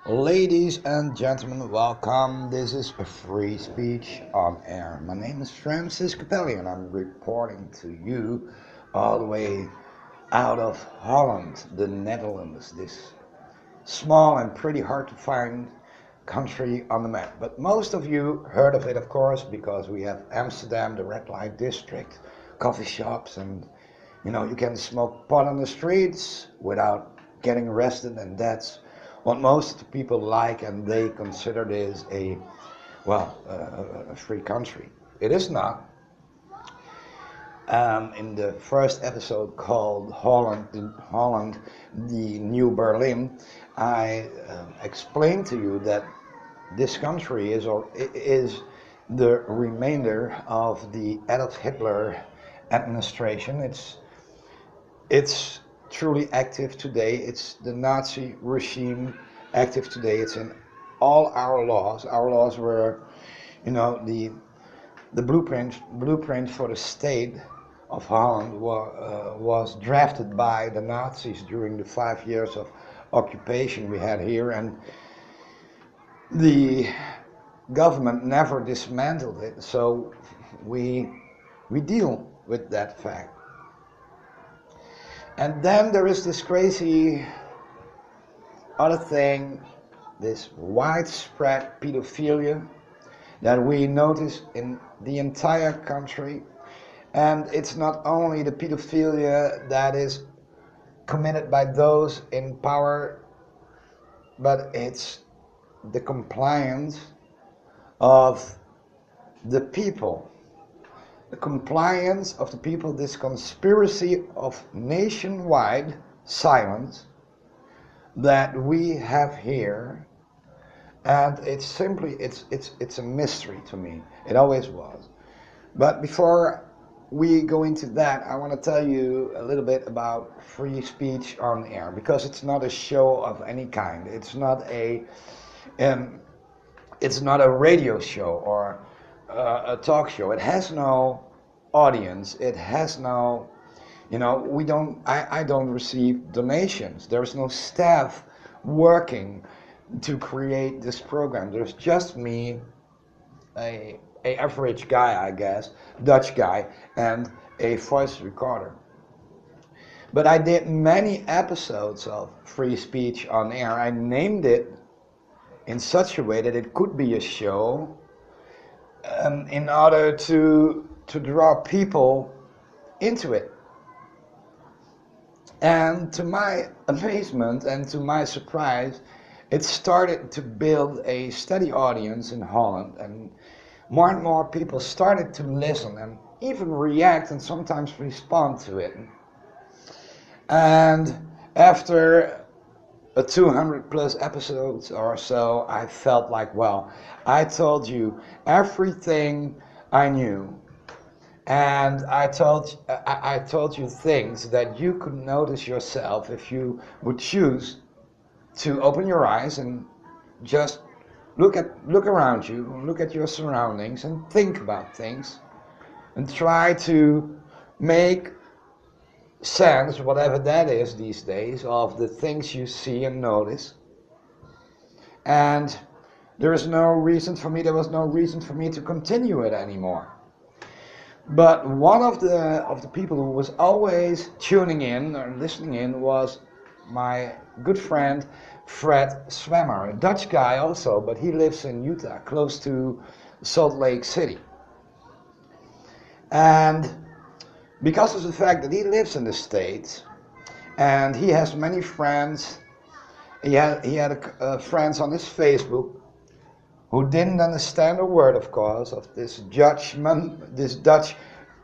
Ladies and gentlemen, welcome. This is a free speech on air. My name is Francis Capelle and I'm reporting to you all the way out of Holland, the Netherlands, this small and pretty hard to find country on the map. But most of you heard of it, of course, because we have Amsterdam, the red light district, coffee shops, and you can smoke pot on the streets without getting arrested, and that's what most people like, and they consider this a free country. It is not. In the first episode called Holland, the New Berlin, I explained to you that this country is the remainder of the Adolf Hitler administration. It's truly active today. It's the Nazi regime active today. It's in all our laws. Our laws were, the blueprint for the state of Holland was drafted by the Nazis during the 5 years of occupation we had here, and the government never dismantled it. So we deal with that fact. And then there is this crazy other thing, this widespread pedophilia that we notice in the entire country. And it's not only the pedophilia that is committed by those in power, but it's the compliance of the people. The compliance of the people, this conspiracy of nationwide silence that we have here, and it's a mystery to me. It always was. But before we go into that, I want to tell you a little bit about free speech on air, because it's not a show of any kind. It's not a radio show or a talk show. It has no audience. It has no, I don't receive donations. There's no staff working to create this program. There's just me, a average guy, I guess, Dutch guy, and a voice recorder. But I did many episodes of free speech on air. I named it in such a way that it could be a show, in order to draw people into it. And to my amazement and to my surprise, it started to build a steady audience in Holland, and more people started to listen and even react and sometimes respond to it. And after 200 plus episodes or so, I felt like, well, I told you everything I knew, and I told you things that you could notice yourself if you would choose to open your eyes and just look around you, look at your surroundings, and think about things, and try to make sense, whatever that is these days, of the things you see and notice. And there was no reason for me to continue it anymore. But one of the people who was always tuning in or listening in was my good friend Fred Swemmer, a Dutch guy also, but he lives in Utah, close to Salt Lake City. And because of the fact that he lives in the States and he has many friends, he had friends on his Facebook who didn't understand a word, of course, of this Dutch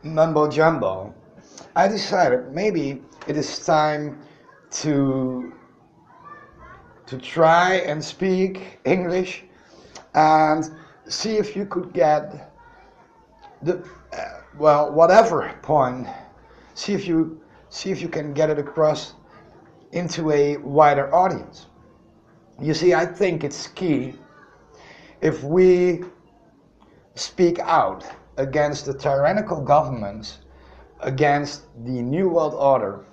mumbo jumbo. I decided maybe it is time to try and speak English and see if you could get the whatever point, see if you can get it across into a wider audience. You see, I think it's key if we speak out against the tyrannical governments, against the New World Order,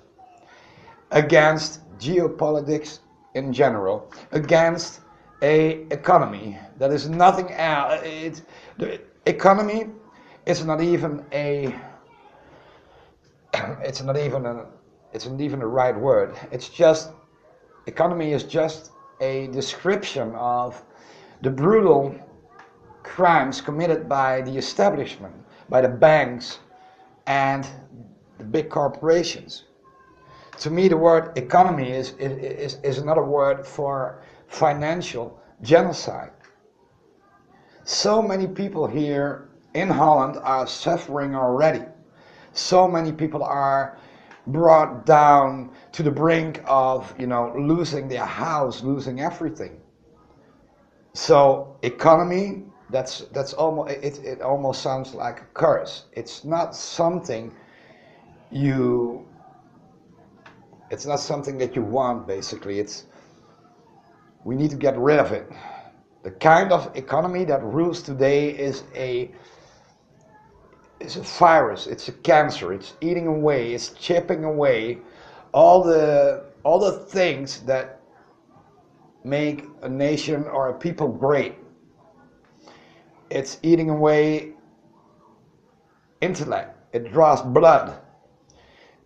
against geopolitics in general, against a economy that is nothing else. The economy is not even a it's not even a it's not even the right word. It's just economy is just a description of the brutal crimes committed by the establishment, by the banks and the big corporations. To me, the word economy is another word for financial genocide. So many people here in Holland are suffering already. So many people are brought down to the brink of, losing their house, losing everything. So economy, that's almost it almost sounds like a curse. You it's not something that you want, basically. We need to get rid of it. The kind of economy that rules today is a virus, it's a cancer, it's eating away, it's chipping away all the things that make a nation or a people great. It's eating away intellect, it draws blood,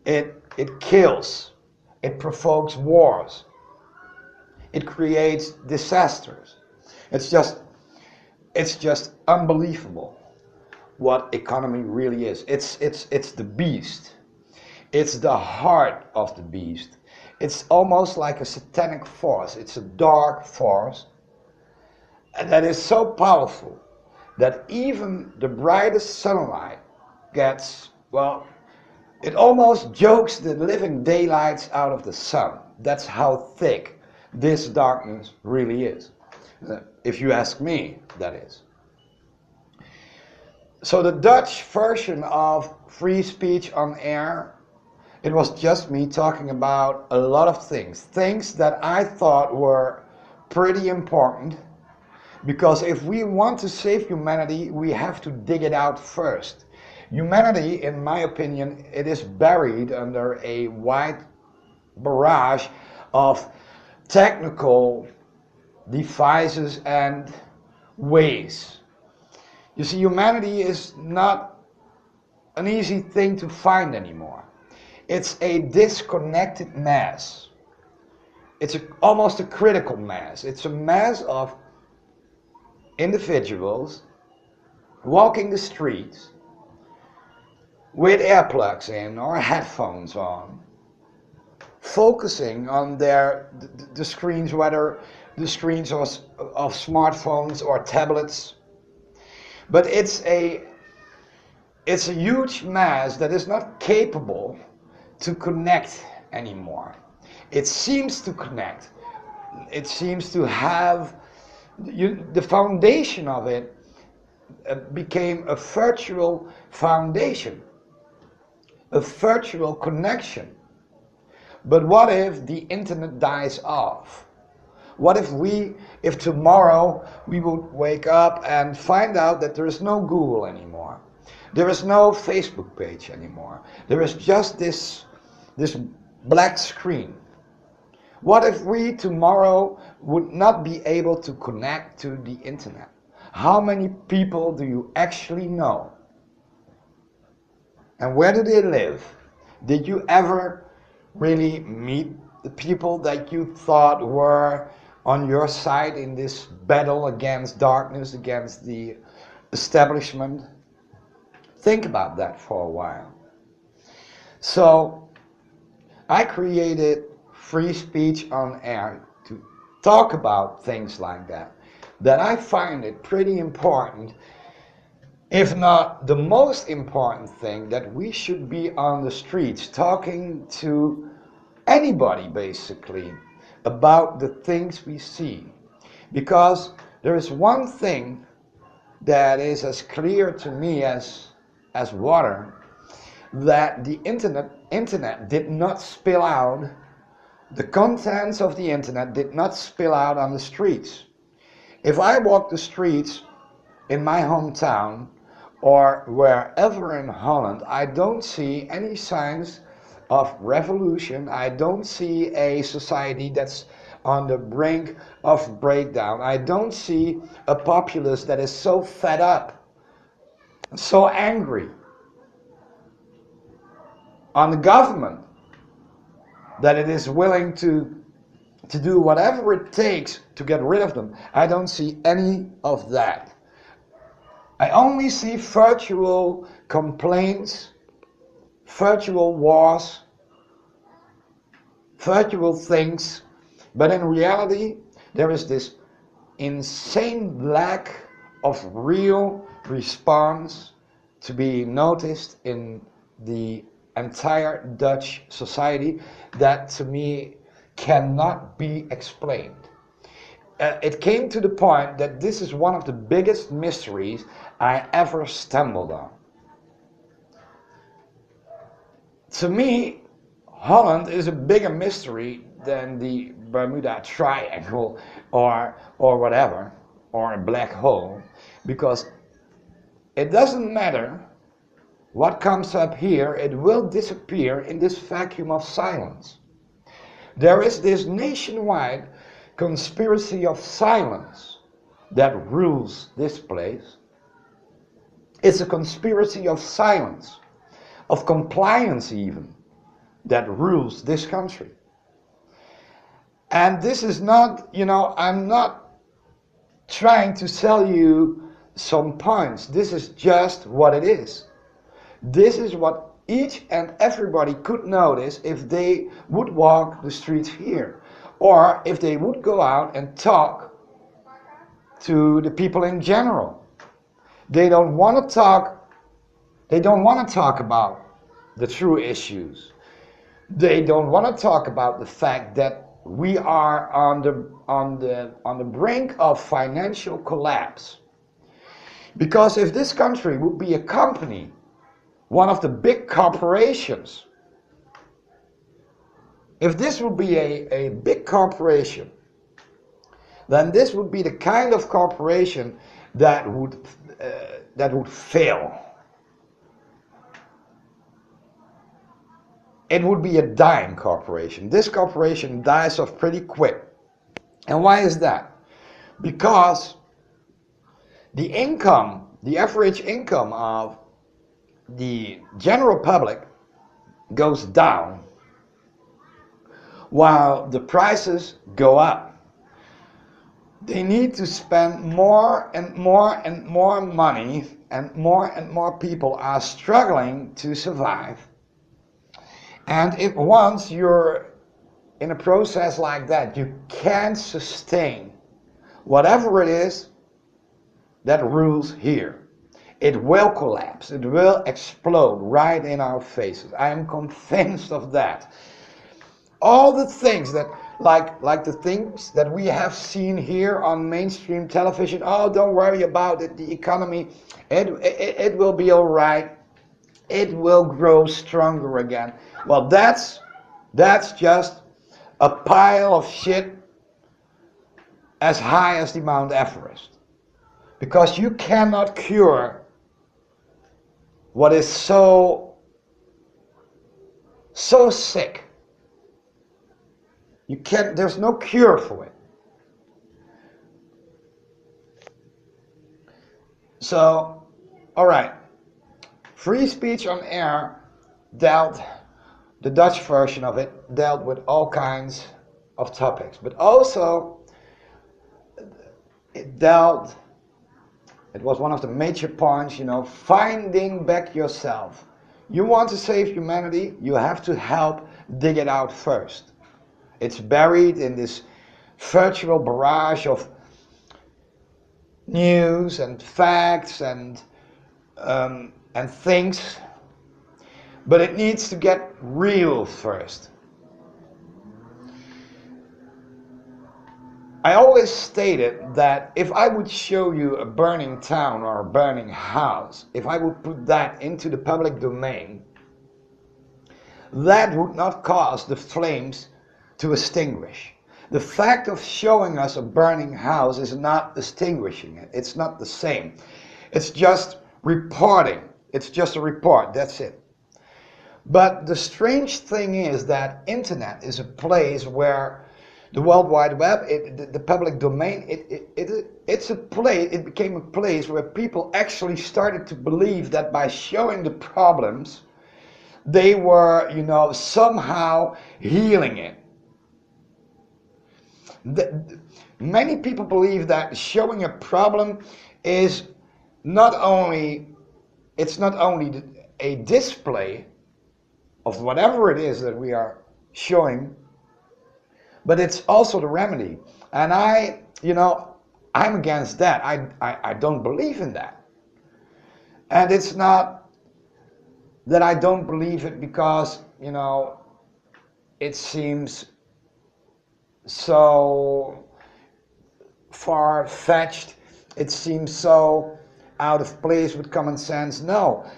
it kills, it provokes wars, it creates disasters. It's just unbelievable what economy really is. It's the beast. It's the heart of the beast. It's almost like a satanic force. It's a dark force, and that is so powerful that even the brightest sunlight gets, well, it almost jokes the living daylights out of the sun. That's how thick this darkness really is. If you ask me, that is. So the Dutch version of free speech on air, it was just me talking about a lot of things that I thought were pretty important, because if we want to save humanity, we have to dig it out first. Humanity, in my opinion, it is buried under a wide barrage of technical devices and ways. You see, humanity is not an easy thing to find anymore. It's a disconnected mass. It's almost a critical mass. It's a mass of individuals walking the streets with earplugs in or headphones on, focusing on the screens, whether the screens of smartphones or tablets. But it's a huge mass that is not capable to connect anymore. It seems to connect. It seems to have the foundation of it became a virtual foundation, a virtual connection. But what if the internet dies off? What if tomorrow we would wake up and find out that there is no Google anymore? There is no Facebook page anymore. There is just this black screen. What if we tomorrow would not be able to connect to the internet? How many people do you actually know? And where do they live? Did you ever really meet the people that you thought were on your side in this battle against darkness, against the establishment? Think about that for a while. So, I created free speech on air to talk about things like that I find it pretty important, if not the most important thing, that we should be on the streets talking to anybody basically about the things we see. Because there is one thing that is as clear to me as water, that the internet did not spill out, the contents of the internet did not spill out on the streets. If I walk the streets in my hometown or wherever in Holland, I don't see any signs of revolution. I don't see a society that's on the brink of breakdown. I don't see a populace that is so fed up, so angry on the government that it is willing to do whatever it takes to get rid of them. I don't see any of that. I only see virtual complaints, virtual wars, virtual things, but in reality there is this insane lack of real response to be noticed in the entire Dutch society that to me cannot be explained. It came to the point that this is one of the biggest mysteries I ever stumbled on. To me, Holland is a bigger mystery than the Bermuda Triangle or whatever, or a black hole, because it doesn't matter what comes up here, it will disappear in this vacuum of silence. There is this nationwide conspiracy of silence that rules this place. It's a conspiracy of silence, of compliance even, that rules this country. And this is not, I'm not trying to sell you some points. This is just what it is. This is what each and everybody could notice if they would walk the streets here, or if they would go out and talk to the people in general. They don't want to talk about the true issues. They don't want to talk about the fact that we are on the brink of financial collapse. Because if this country would be a company, one of the big corporations, if this would be a big corporation, then this would be the kind of corporation that would fail. It would be a dying corporation. This corporation dies off pretty quick. And why is that? Because the income, the average income of the general public goes down while the prices go up. They need to spend more and more and more money, and more people are struggling to survive. And if once you're in a process like that, you can't sustain whatever it is that rules here. It will collapse. It will explode right in our faces. I am convinced of that. All the things that, like the things that we have seen here on mainstream television, oh, don't worry about it, the economy, it will be all right. It will grow stronger again. Well, that's just a pile of shit as high as the Mount Everest. Because you cannot cure what is so sick. There's no cure for it. So, alright. Free speech on air the Dutch version of it dealt with all kinds of topics. But also, it was one of the major points, finding back yourself. You want to save humanity, you have to help dig it out first. It's buried in this virtual barrage of news and facts and things, but it needs to get real first. I always stated that if I would show you a burning town or a burning house, if I would put that into the public domain, that would not cause the flames to extinguish. The fact of showing us a burning house is not extinguishing it. It's not the same. It's just reporting. It's just a report. That's it. But the strange thing is that internet is a place where The World Wide Web, the public domain, it's a place, it became a place where people actually started to believe that by showing the problems, they were, somehow healing it. Many people believe that showing a problem is not only, it's not only a display of whatever it is that we are showing, but it's also the remedy. And I'm against that. I don't believe in that. And it's not that I don't believe it because, it seems so far-fetched, it seems so out of place with common sense. No,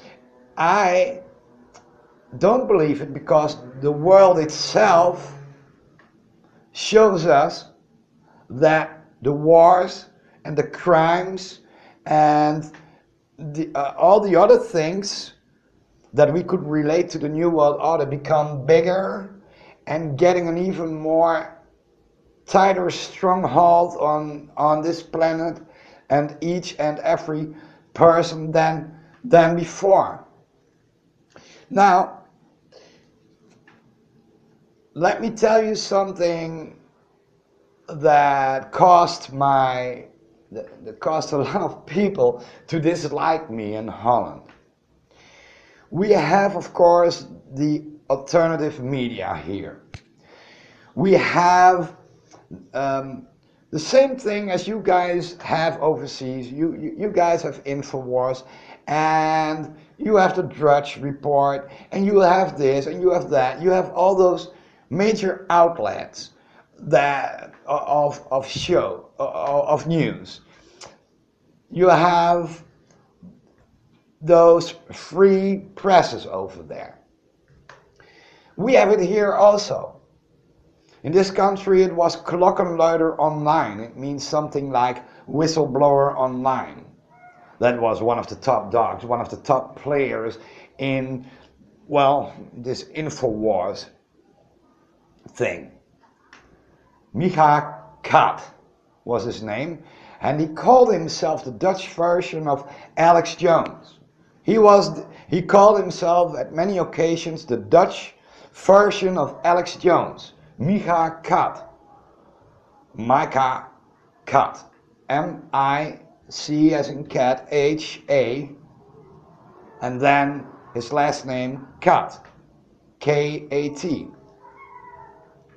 I don't believe it because the world itself shows us that the wars and the crimes and all the other things that we could relate to the New World Order become bigger and getting an even more tighter stronghold on this planet and each and every person than before. Now, let me tell you something that caused a lot of people to dislike me in Holland. We have, of course, the alternative media here. We have the same thing as you guys have overseas. You guys have InfoWars, and you have the Drudge Report, and you have this, and you have that. You have all those major outlets that of news. You have those free presses over there. We have it here also. In this country it was Klokkenluider online. It means something like whistleblower online. That was one of the top dogs, one of the top players in, this InfoWars thing. Micha Kat was his name, and he called himself the Dutch version of Alex Jones. He called himself at many occasions the Dutch version of Alex Jones. Micha Kat. Micha Kat. M-I-C as in cat, H-A, and then his last name, Kat. K-A-T.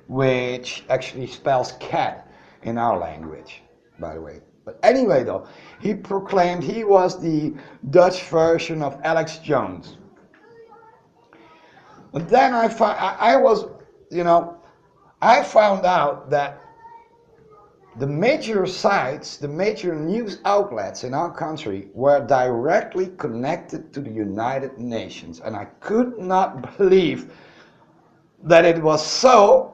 Which actually spells cat in our language, by the way. But anyway, though, he proclaimed he was the Dutch version of Alex Jones. But then I found out that the major sites, the major news outlets in our country were directly connected to the United Nations. And I could not believe that it was so.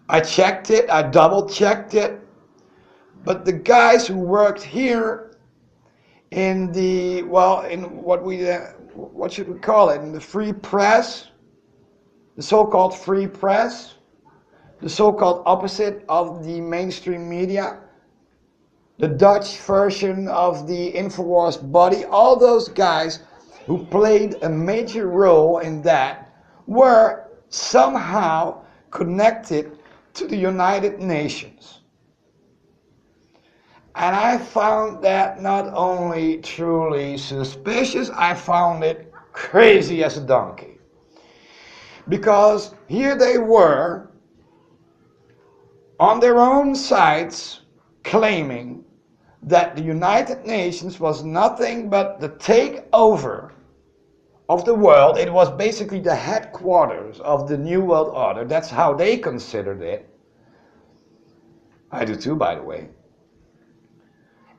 I checked it, I double checked it, but the guys who worked here in what should we call it, in the free press, the so-called free press, the so-called opposite of the mainstream media, the Dutch version of the InfoWars body, all those guys who played a major role in that were somehow connected to the United Nations. And I found that not only truly suspicious, I found it crazy as a donkey. Because here they were, on their own sites, claiming that the United Nations was nothing but the takeover of the world. It was basically the headquarters of the New World Order. That's how they considered it. I do too, by the way.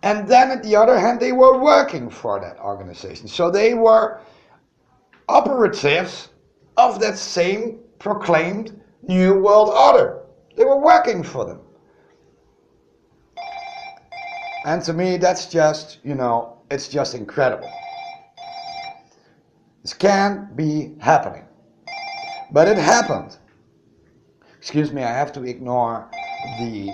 And then at the other hand, they were working for that organization. So they were operatives of that same proclaimed New World Order. They were working for them. And to me, that's just, it's just incredible. This can't be happening. But it happened. Excuse me, I have to ignore the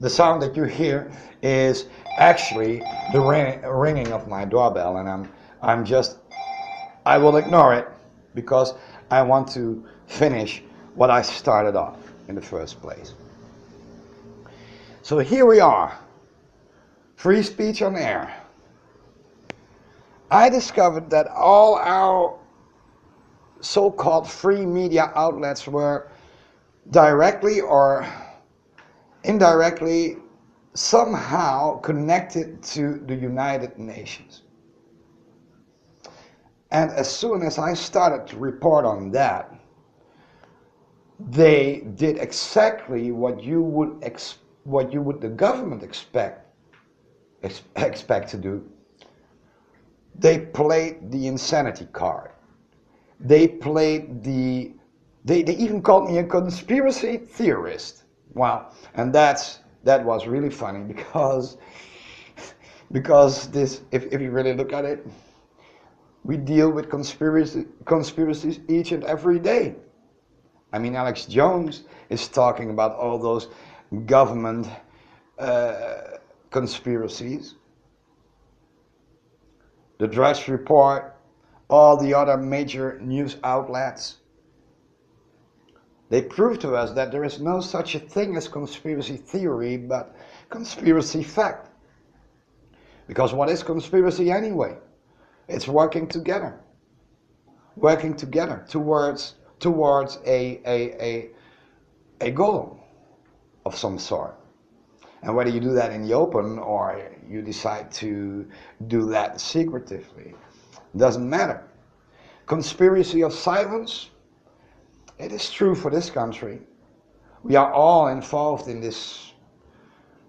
sound that you hear is actually the ringing of my doorbell, and I will ignore it because I want to finish what I started off in the first place. So here we are, free speech on air. I discovered that all our so-called free media outlets were directly or indirectly somehow connected to the United Nations. And as soon as I started to report on that, they did exactly what the government expect to do. They played the insanity card. They even called me a conspiracy theorist. Wow, and that was really funny because this, if you really look at it, we deal with conspiracies each and every day. I mean, Alex Jones is talking about all those government conspiracies. The Drudge Report, all the other major news outlets, they prove to us that there is no such a thing as conspiracy theory, but conspiracy fact. Because what is conspiracy anyway? It's working together towards a goal of some sort. And whether you do that in the open or you decide to do that secretively, doesn't matter. Conspiracy of silence, it is true for this country. We are all involved in this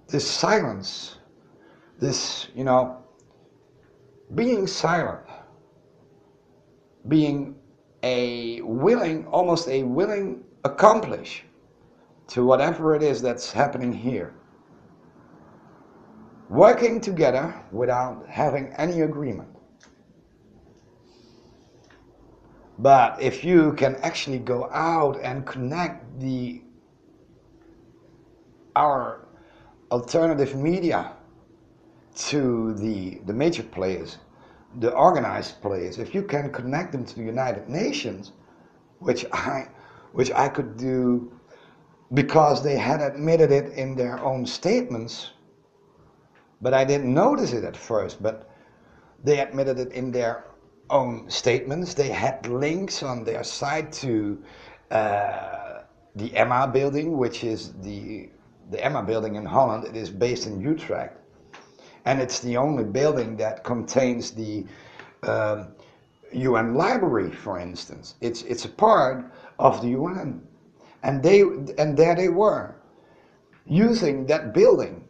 silence, this, being silent, being almost a willing accomplice to whatever it is that's happening here. Working together without having any agreement. But if you can actually go out and connect our alternative media to the major players, the organized players, if you can connect them to the United Nations, which I could do because they had admitted it in their own statements, but I didn't notice it at first, but they admitted it in their own statements. They had links on their site to the Emma building, which is the Emma building in Holland. It is based in Utrecht. And it's the only building that contains the UN library, for instance. It's a part of the UN. And there they were, using that building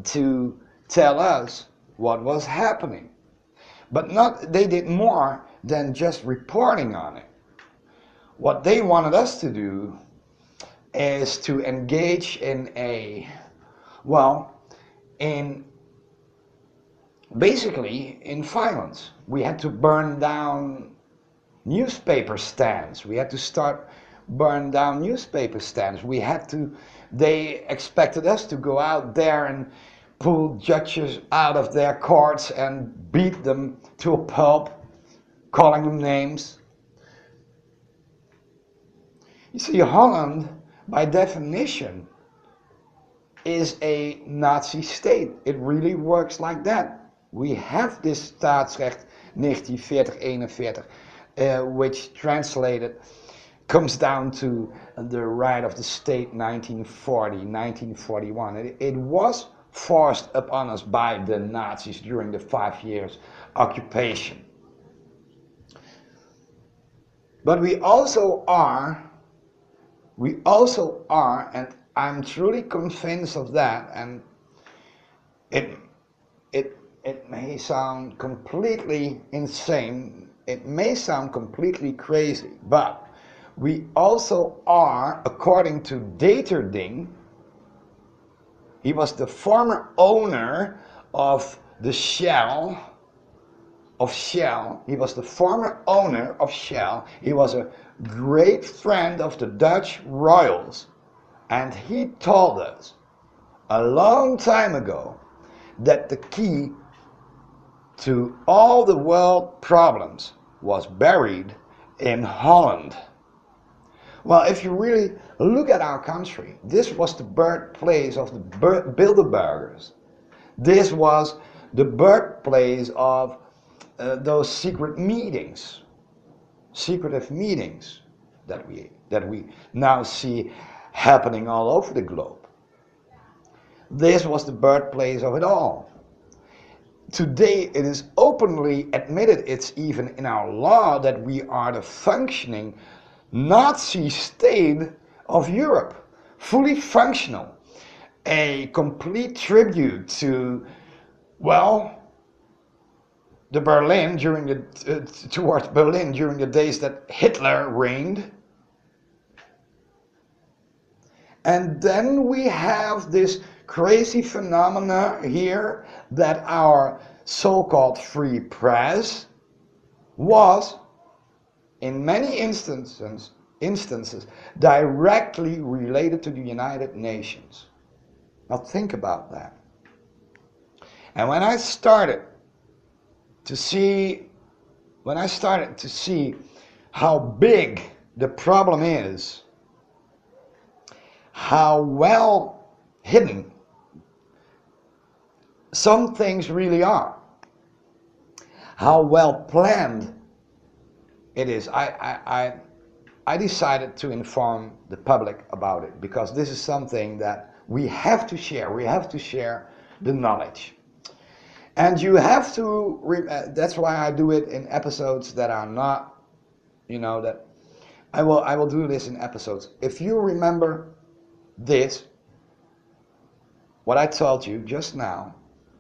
to tell us what was happening. But they did more than just reporting on it. What they wanted us to do is to engage in basically in violence. We had to burn down newspaper stands. We had to burn down newspaper stands. They expected us to go out there and pull judges out of their courts and beat them to a pulp, calling them names. You see, Holland, by definition, is a Nazi state. It really works like that. We have this staatsrecht 1940-41, which translated comes down to the right of the state 1940-1941. It was forced upon us by the Nazis during the 5 years occupation. But we also are, and I'm truly convinced of that, and it may sound completely insane, it may sound completely crazy, but we also are, according to Deterding, he was the former owner of the Shell of Shell. He was the former owner of Shell. He was a great friend of the Dutch royals. And he told us a long time ago that the key to all the world problems was buried in Holland. Well, if you really look at our country, this was the birthplace of the Bilderbergers. This was the birthplace of those secretive meetings that we now see happening all over the globe. This was the birthplace of it all. Today it is openly admitted, it's even in our law, that we are the functioning Nazi state of Europe, fully functional, a complete tribute to, well, the Berlin during the towards Berlin during the days that Hitler reigned. And then we have this crazy phenomena here that our so-called free press was, in many instances, directly related to the United Nations. Now think about that. And when I started to see how big the problem is, how well hidden some things really are, how well planned it is, I decided to inform the public about it, because this is something that we have to share. We have to share the knowledge. And you have to, that's why I do it in episodes that are not, that I will do this in episodes. If you remember this, what I told you just now,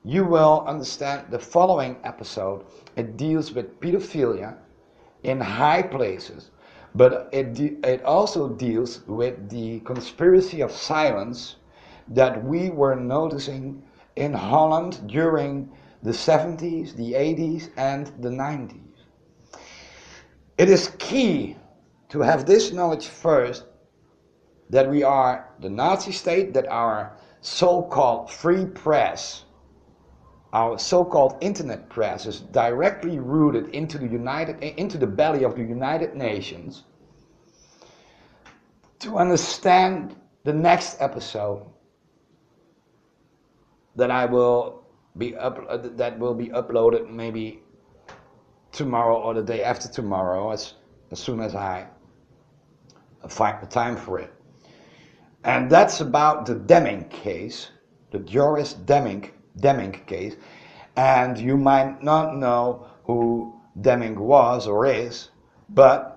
you will understand the following episode. It deals with pedophilia in high places, but it also deals with the conspiracy of silence that we were noticing in Holland during the 70s, the 80s, and the 90s. It is key to have this knowledge first, that we are the Nazi state, that our so-called free press, our so-called internet press, is directly rooted into the belly of the United Nations. To understand the next episode that will be uploaded maybe tomorrow or the day after tomorrow, as soon as I find the time for it. And that's about the Deming case, the Joris Deming case. And you might not know who Deming was or is, but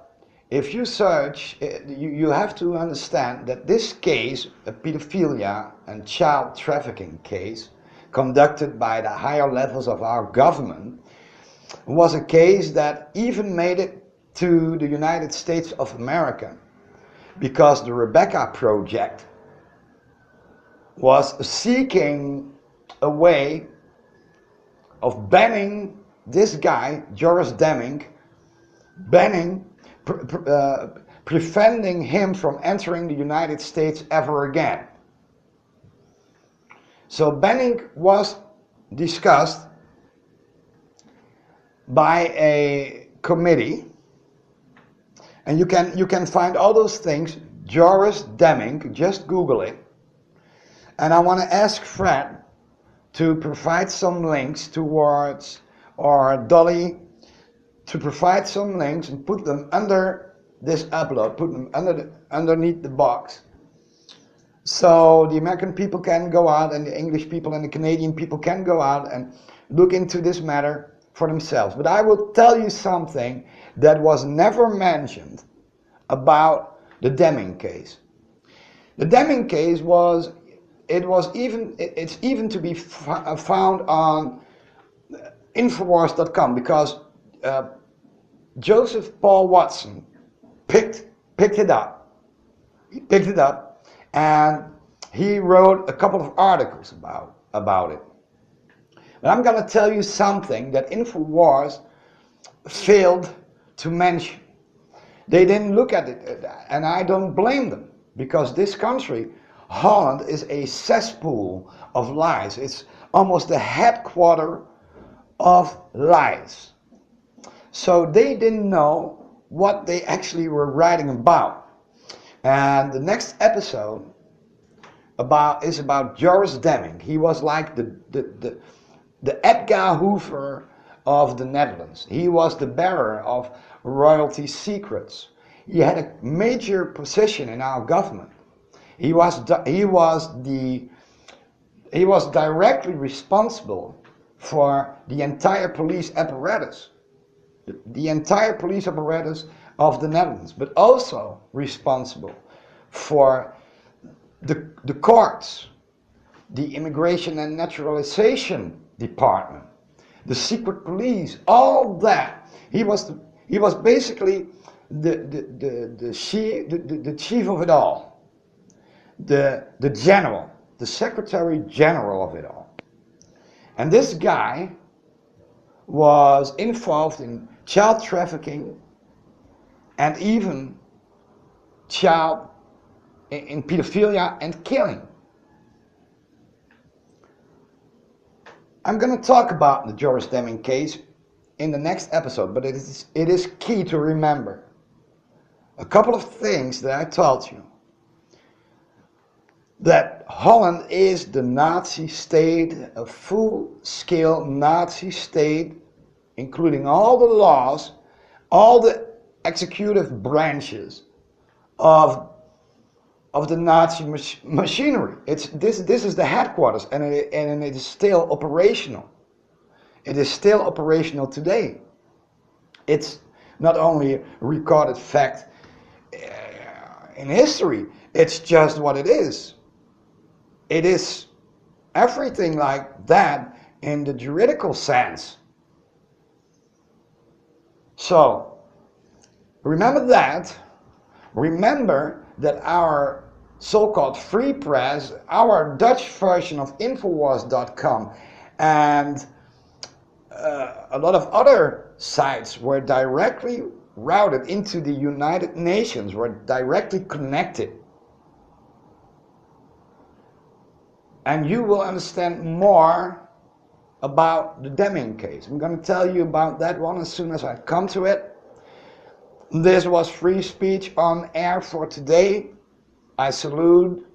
if you search, you have to understand that this case, a pedophilia and child trafficking case, conducted by the higher levels of our government, was a case that even made it to the United States of America, because the Rebecca Project was seeking a way of banning this guy, Joris Deming, preventing him from entering the United States ever again. So banning was discussed by a committee, and you can find all those things, Joris Deming, just Google it. And I want to ask Fred to provide some links towards, or Dolly to provide some links and put them under this upload, put them underneath the box, so the American people can go out, and the English people and the Canadian people can go out and look into this matter for themselves. But I will tell you something that was never mentioned about the Deming case. The Deming case it's even to be found on Infowars.com, because Joseph Paul Watson picked it up. He picked it up, and he wrote a couple of articles about it. But I'm going to tell you something that Infowars failed to mention. They didn't look at it, and I don't blame them, because this country, Holland, is a cesspool of lies. It's almost the headquarter of lies. So they didn't know what they actually were writing about. And the next episode is about Joris Demming. He was like the Edgar Hoover of the Netherlands. He was the bearer of royalty secrets. He had a major position in our government. He was directly responsible for the entire police apparatus. The entire police apparatus of the Netherlands, but also responsible for the courts, the immigration and naturalization department, the secret police, all that. He was basically the chief of it all, the general, the secretary general of it all. And this guy was involved in child trafficking and even in pedophilia and killing. I'm going to talk about the Joris Demming case in the next episode, but it is key to remember a couple of things that I told you. That Holland is the Nazi state, a full-scale Nazi state, including all the laws, all the executive branches of the Nazi machinery. This is the headquarters, and it is still operational. It is still operational today. It's not only a recorded fact in history, it's just what it is. It is everything like that in the juridical sense. So, remember that. Remember that our so-called free press, our Dutch version of Infowars.com, and a lot of other sites were directly routed into the United Nations, were directly connected. And you will understand more about the Demming case. I'm going to tell you about that one as soon as I come to it. This was Free Speech on Air for today. I salute